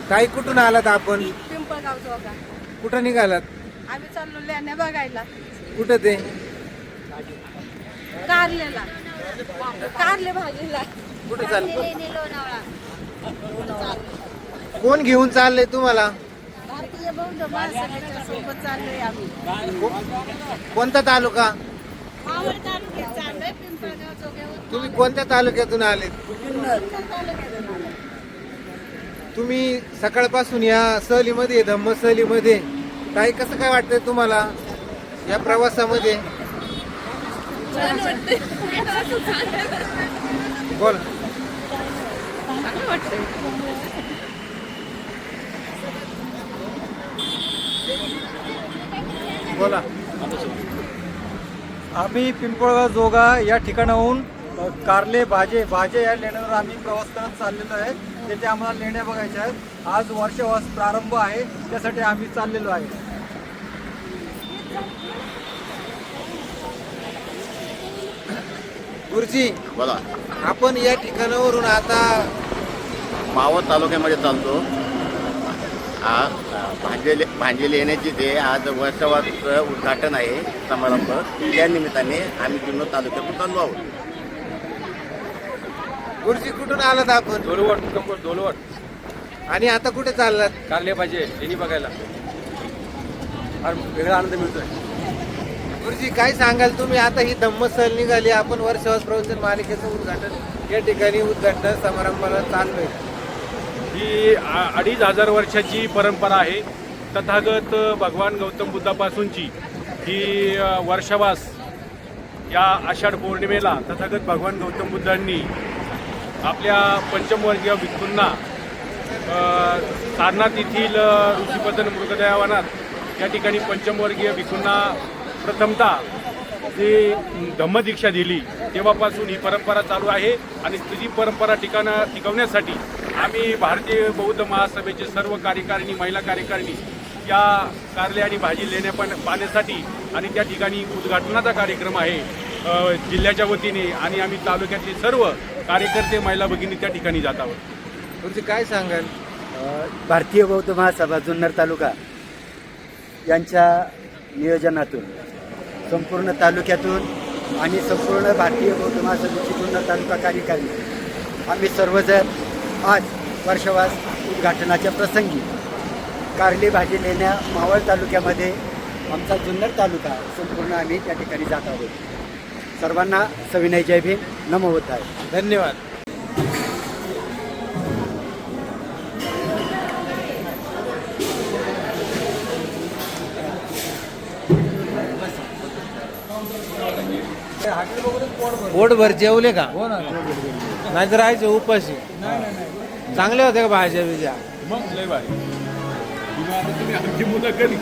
ताई कुठून आलात आपण? पिंपळगाव जोगा. कुठं निघालात? आम्ही चाललो लेण्या बघायला. कुठं ते? कारलेला, कारले भाजीला. कुठं चाल? लोणावळा. कोण घेऊन चाललंय तुम्हाला? भारतीय बौद्ध महासभेच्या सोबत चाललोय आम्ही. कोणता तालुका? मावळ तालुक्यात चाललोय. पिंपळगाव जोग्यावर तुम्ही कोणत्या तालुक्यातून आलेत? तालुक्यातून आलोय. तुम्ही सकाळपासून या सहलीमध्ये धम्म सहलीमध्ये ताई कसं काय वाटतंय तुम्हाला या प्रवासामध्ये? छान वाटतंय. बोल. चांगलं वाटतंय. बोला. आम्ही पिंपळगाव जोगा या ठिकाणाहून कारले भाजे या लेण्यावर आम्ही प्रवास करत चाललेलो आहे. तेथे आम्हाला लेण्या बघायच्या आहेत. आज वर्षवास प्रारंभ आहे, त्यासाठी आम्ही चाललेलो आहे. गुरुजी, बोला. आपण या ठिकाणावरून आता मावळ तालुक्यामध्ये चालतो. भांजेले येण्याची ते आज वर्षवाचं उद्घाटन आहे समारंभ. त्या निमित्ताने आम्ही जुन्नर तालुक्यातून चाललो आहोत. गुरुजी कुठून आलात आपण? दोलवट आणि आता कुठे चाललात? कारले पाहिजे लेणी बघायला फार वेगळा आनंद मिळतोय. गुरुजी काय सांगाल तुम्ही? आता ही धम्म सहल निघाली, आपण वर्षवास प्रवचन मालिकेचं उद्घाटन या ठिकाणी उद्घाटन समारंभाला चाललोय. ही 2500 वर्षाची परंपरा आहे. तथागत भगवान गौतम बुद्धापासूनची ही वर्षवास या आषाढ पौर्णिमेला तथागत भगवान गौतम बुद्धांनी आपल्या पंचमवर्गीय भिक्खूंना सारनाथ येथील ऋषीपतन मृगदयावनात या ठिकाणी पंचमवर्गीय भिक्खूंना प्रथमतः जी धम्मदीक्षा दिली, तेव्हापासून ही परंपरा चालू आहे. आणि ती परंपरा टिकवण्यासाठी आम्ही भारतीय बौद्ध महासभेचे सर्व कार्यकारिणी, महिला कार्यकारिणी या कारले आणि भाजी लेण्या पाहण्यासाठी आणि त्या ठिकाणी उद्घाटनाचा कार्यक्रम आहे जिल्ह्याच्या वतीने. आणि आम्ही तालुक्यातले सर्व कार्यकर्ते, महिला भगिनी त्या ठिकाणी जात आहोत. गुरुजी काय सांगाल? भारतीय बौद्ध महासभा जुन्नर तालुका यांच्या नियोजनातून संपूर्ण तालुक्यातून आणि संपूर्ण भारतीय बौद्ध महासभेची जुन्नर तालुका कार्यकारिणी आम्ही सर्वजण आज वर्षवास उद्घाटनाच्या प्रसंगी कारले भाजी लेण्या मावळ तालुक्यामध्ये आमचा जुन्नर तालुका संपूर्ण आम्ही त्या ठिकाणी जात आहोत. सर्वांना सविनय जय भीम, नमो बुद्धाय. धन्यवाद. पोटभर जेवले का? नाहीतर राहायचे उपाशी. चांगले होते का भाज्या बिज्या? मग लय भारी. तुम्ही आता तुम्ही आमची मुलं कधी